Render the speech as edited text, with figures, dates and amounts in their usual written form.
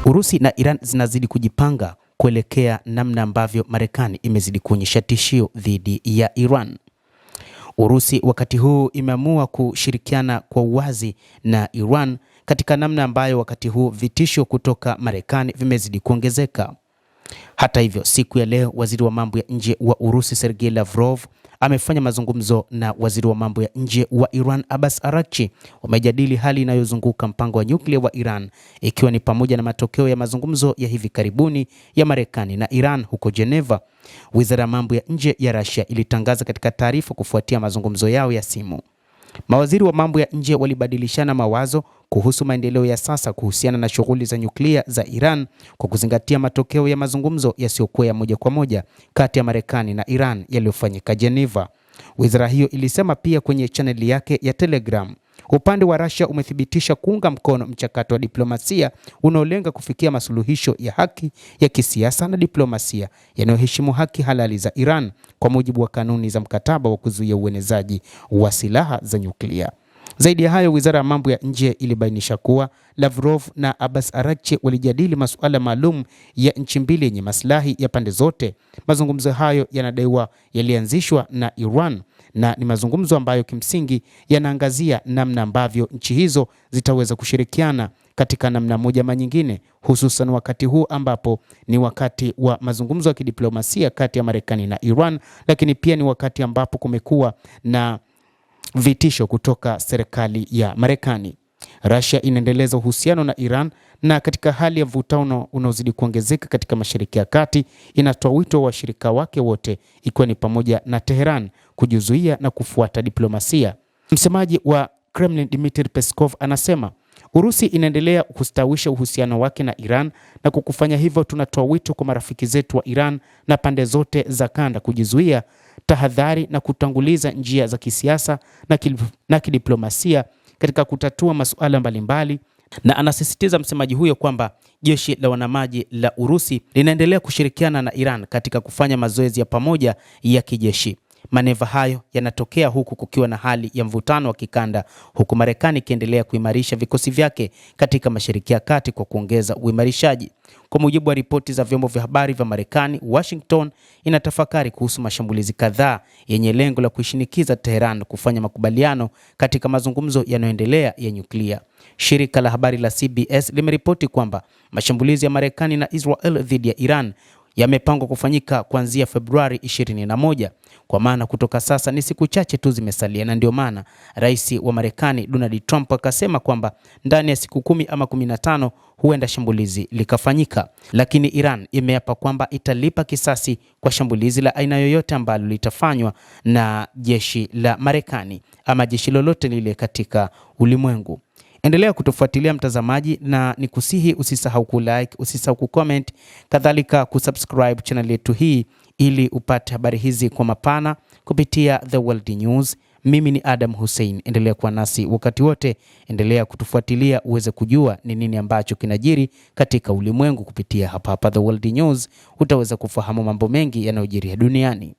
Urusi na Iran zinazidi kujipanga kuelekea namna ambavyo Marekani imezidi kuonyesha tishio dhidi ya Iran. Urusi wakati huu imeamua kushirikiana kwa uwazi na Iran katika namna ambayo wakati huu vitisho kutoka Marekani vimezidi kuongezeka. Hata hivyo, siku ya leo waziri wa mambo ya nje wa Urusi Sergei Lavrov amefanya mazungumzo na waziri wa mambo ya nje wa Iran Abbas Araghchi. Wamejadili hali inayozunguka mpango wa nyuklia wa Iran, ikiwa ni pamoja na matokeo ya mazungumzo ya hivi karibuni ya Marekani na Iran huko Geneva. Wizara ya mambo ya nje ya Russia ilitangaza katika taarifa kufuatia mazungumzo yao ya simu. Mawaziri wa mambo ya nje walibadilishana mawazo kuhusu maendeleo ya sasa kuhusiana na shughuli za nyuklia za Iran kwa kuzingatia matokeo ya mazungumzo yasiyokuwa ya moja kwa moja kati ya Marekani na Iran yaliyofanyika Geneva. Wizara hiyo ilisema pia kwenye chaneli yake ya Telegram. Upande wa Russia umethibitisha kuunga mkono mchakato wa diplomasia unaolenga kufikia masuluhisho ya haki ya kisiasa na diplomasia yanayoheshimu haki halali za Iran kwa mujibu wa kanuni za mkataba wa kuzuia uenezaji wa silaha za nyuklia. Zaidi ya hayo, wizara ya mambo ya nje ilibainisha kuwa Lavrov na Abbas Araghchi walijadili masuala maalum ya nchi mbili yenye maslahi ya pande zote. Mazungumzo hayo yanadaiwa yalianzishwa na Iran na ni mazungumzo ambayo kimsingi yanaangazia namna ambavyo nchi hizo zitaweza kushirikiana katika namna moja ama nyingine, hususan wakati huu ambapo ni wakati wa mazungumzo ya kidiplomasia kati ya Marekani na Iran, lakini pia ni wakati ambapo kumekuwa na vitisho kutoka serikali ya Marekani. Russia inaendeleza uhusiano na Iran na katika hali ya mvutano unaozidi kuongezeka katika Mashariki ya Kati, inatoa wito wa washirika wake wote ikiwa ni pamoja na Tehran kujizuia na kufuata diplomasia. Msemaji wa Kremlin Dmitry Peskov anasema Urusi inaendelea kustawisha uhusiano wake na Iran, na kwa kufanya hivyo tunatoa wito kwa marafiki zetu wa Iran na pande zote za kanda kujizuia, tahadhari na kutanguliza njia za kisiasa na kidiplomasia katika kutatua masuala mbalimbali. Na anasisitiza msemaji huyo kwamba jeshi la wanamaji la Urusi linaendelea kushirikiana na Iran katika kufanya mazoezi ya pamoja ya kijeshi. Maneva hayo yanatokea huku kukiwa na hali ya mvutano wa kikanda, huku Marekani ikiendelea kuimarisha vikosi vyake katika Mashariki ya Kati kwa kuongeza uimarishaji. Kwa mujibu wa ripoti za vyombo vya habari vya Marekani, Washington inatafakari kuhusu mashambulizi kadhaa yenye lengo la kuishinikiza Tehran kufanya makubaliano katika mazungumzo yanayoendelea ya nyuklia. Shirika la habari la CBS limeripoti kwamba mashambulizi ya Marekani na Israel dhidi ya Iran yamepangwa kufanyika kuanzia Februari 21, kwa maana kutoka sasa ni siku chache tu zimesalia, na ndio maana Rais wa Marekani Donald Trump akasema kwamba ndani ya siku 10 ama 15 huenda shambulizi likafanyika. Lakini Iran imeapa kwamba italipa kisasi kwa shambulizi la aina yoyote ambalo litafanywa na jeshi la Marekani ama jeshi lolote lile katika ulimwengu. Endelea kutufuatilia mtazamaji, na nikusihi usisahau kulike, usisahau kucomment, kadhalika kusubscribe channel yetu hii ili upate habari hizi kwa mapana kupitia The World News. Mimi ni Adam Hussein, endelea kuwa nasi wakati wote, endelea kutufuatilia uweze kujua ni nini ambacho kinajiri katika ulimwengu kupitia hapa The World News. Utaweza kufahamu mambo mengi yanayojiri duniani.